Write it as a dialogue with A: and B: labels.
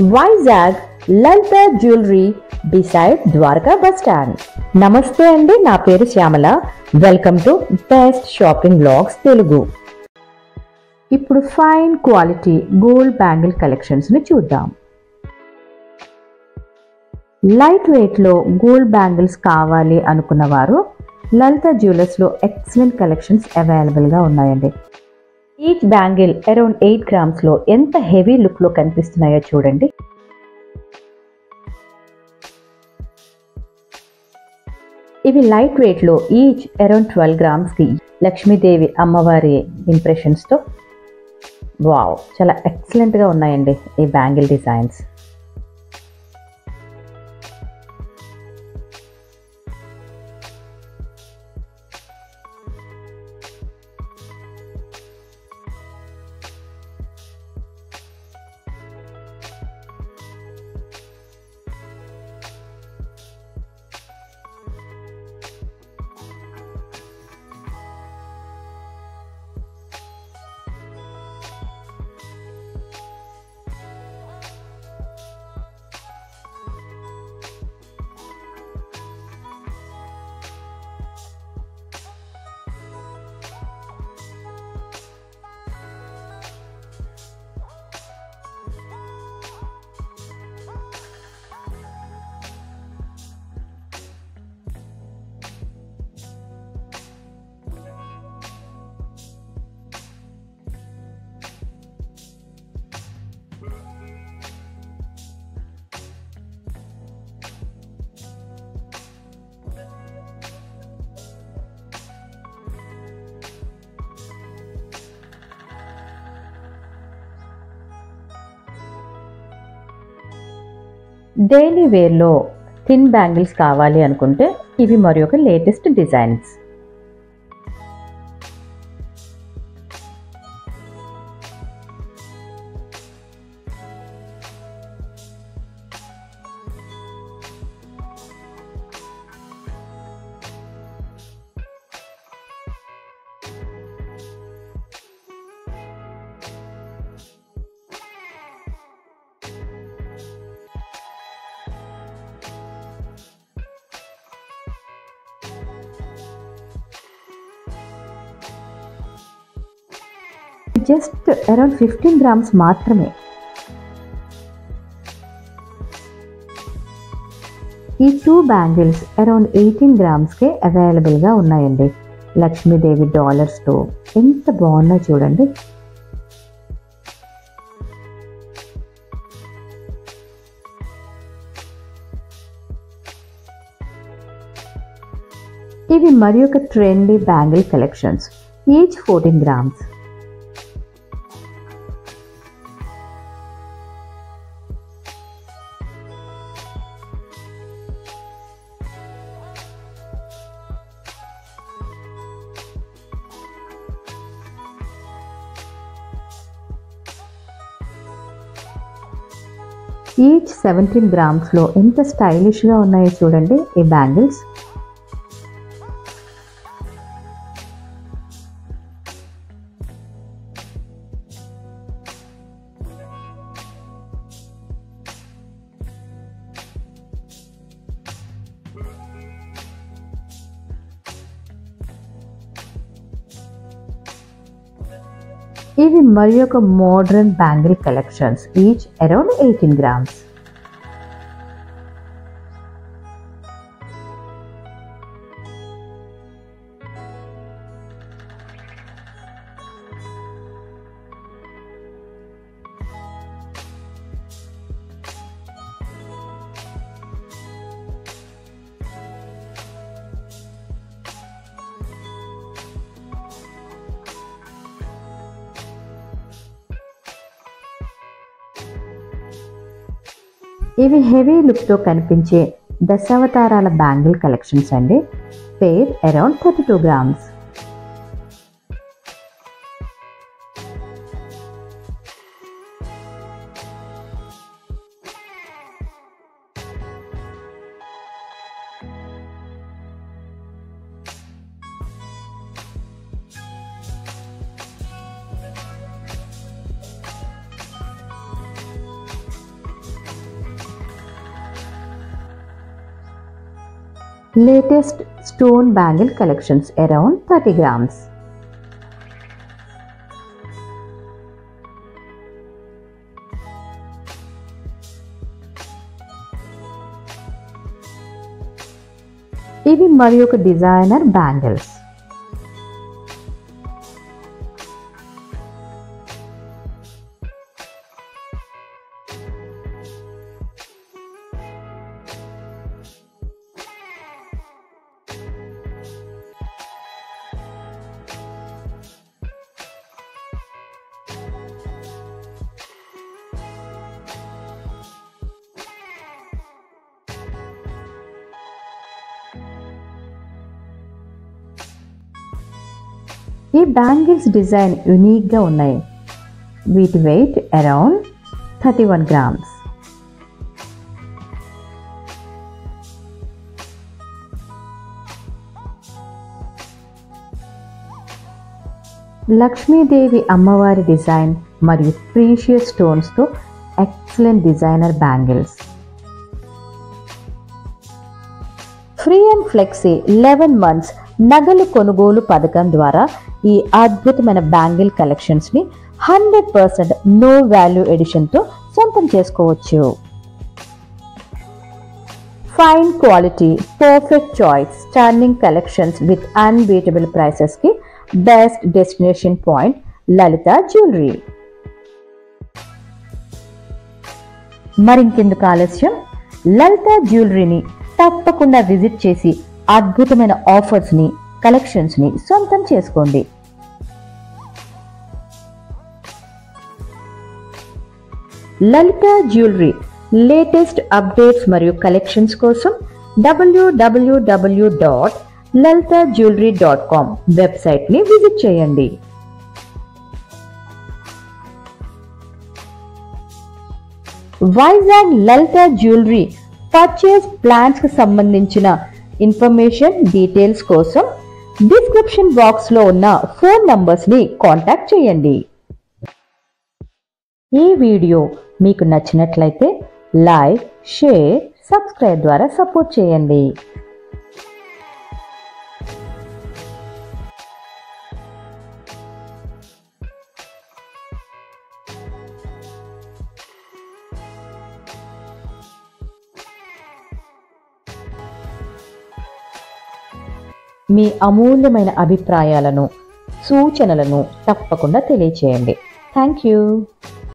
A: Vizag Lalitha jewellery beside Dwaraka bus stand. నమస్తే అండి, నా పేరు Shyamala. Welcome to best shopping vlogs Telugu. ఇప్పుడు fine quality gold bangle collections ని చూద్దాం. లైట్ వెయిట్ లో గోల్డ్ బ్యాంగిల్స్ కావాలి అనుకున్న వారు లలిత జ్యువెలర్స్ లో ఎక్సలెంట్ కలెక్షన్స్ అవైలబుల్ గా ఉన్నాయండి. ఈచ్ బ్యాంగిల్ అరౌండ్ 8 grams లో ఎంత హెవీ లుక్ లో కనిపిస్తున్నాయో చూడండి. ఇవి లైట్ వెయిట్ లో ఈచ్ అరౌండ్ 12 grams కి లక్ష్మీదేవి అమ్మవారి ఇంప్రెషన్స్ తో వావ్, చాలా ఎక్సలెంట్ గా ఉన్నాయండి ఈ బ్యాంగిల్ డిజైన్స్. డైలీ వేర్లో థిన్ బ్యాంగిల్స్ కావాలి అనుకుంటే ఇవి మరి ఒక latest designs. Just around 15 grams మాత్రమే. ఈ 2 బ్యాంగిల్స్ అరౌండ్ 18 grams కే అవైలబుల్ గా ఉన్నాయండి. లక్ష్మీదేవి డాలర్స్ తో ఎంత బాగున్నాయి చూడండి. ఇవి మరి ఒక trendy bangle collections, each 14 grams. Each 17 grams లో ఎంత స్టైలిష్ గా ఉన్నాయో చూడండి ఈ బ్యాంగిల్స్. ఇవి మరి ఒక modern bangle collections, each around 18 grams. ఇవి హెవీ లుక్ తో కనిపించే దశావతారాల బ్యాంగిల్ కలెక్షన్స్ అండి. పేర్ around 32 grams. Latest stone bangle collections around 30 grams. ఇవి మరి ఒక డిజైనర్ బ్యాంగిల్స్. ఈ బ్యాంగిల్స్ డిజైన్ యూనిక్గా ఉన్నాయి. వీటి వెయిట్ అరౌండ్ 31 గ్రామ్స్. లక్ష్మీదేవి అమ్మవారి డిజైన్ మరియు ప్రీషియస్ స్టోన్స్తో excellent designer bangles. Free and flexi 11 months నగలు కొనుగోలు పథకం ద్వారా ఈ అద్భుతమైన బ్యాంగిల్ కలెక్షన్స్ని 100% నో వాల్యూ ఎడిషన్తో సొంతం చేసుకోవచ్చు. Fine quality, perfect choice, stunning collections with unbeatable ప్రైసెస్కి best destination point Lalitha jewellery. మరింకెందుకు ఆలస్యం, లలిత జ్యువెలరీని తప్పకుండా విజిట్ చేసి అద్భుతమైన ఆఫర్స్ని, కలెక్షన్స్ని సొంతం చేసుకోండి. లలిత జ్యువెలరీ లేటెస్ట్ అప్డేట్స్ మరియు కలెక్షన్స్ కోసం www.lalitajewelry.com వెబ్సైట్ని విజిట్ చేయండి. Vizag Lalitha jewellery purchase plans కి సంబంధించిన ఇన్ఫర్మేషన్, డీటెయిల్స్ కోసం డిస్క్రిప్షన్ బాక్స్ లో ఉన్న ఫోన్ నంబర్స్ ని కాంటాక్ట్ చేయండి. ఈ వీడియో మీకు నచ్చినట్లయితే లైక్, షేర్, సబ్స్క్రైబ్ ద్వారా సపోర్ట్ చేయండి. మీ అమూల్యమైన అభిప్రాయాలను, సూచనలను తప్పకుండా తెలియచేయండి. Thank you.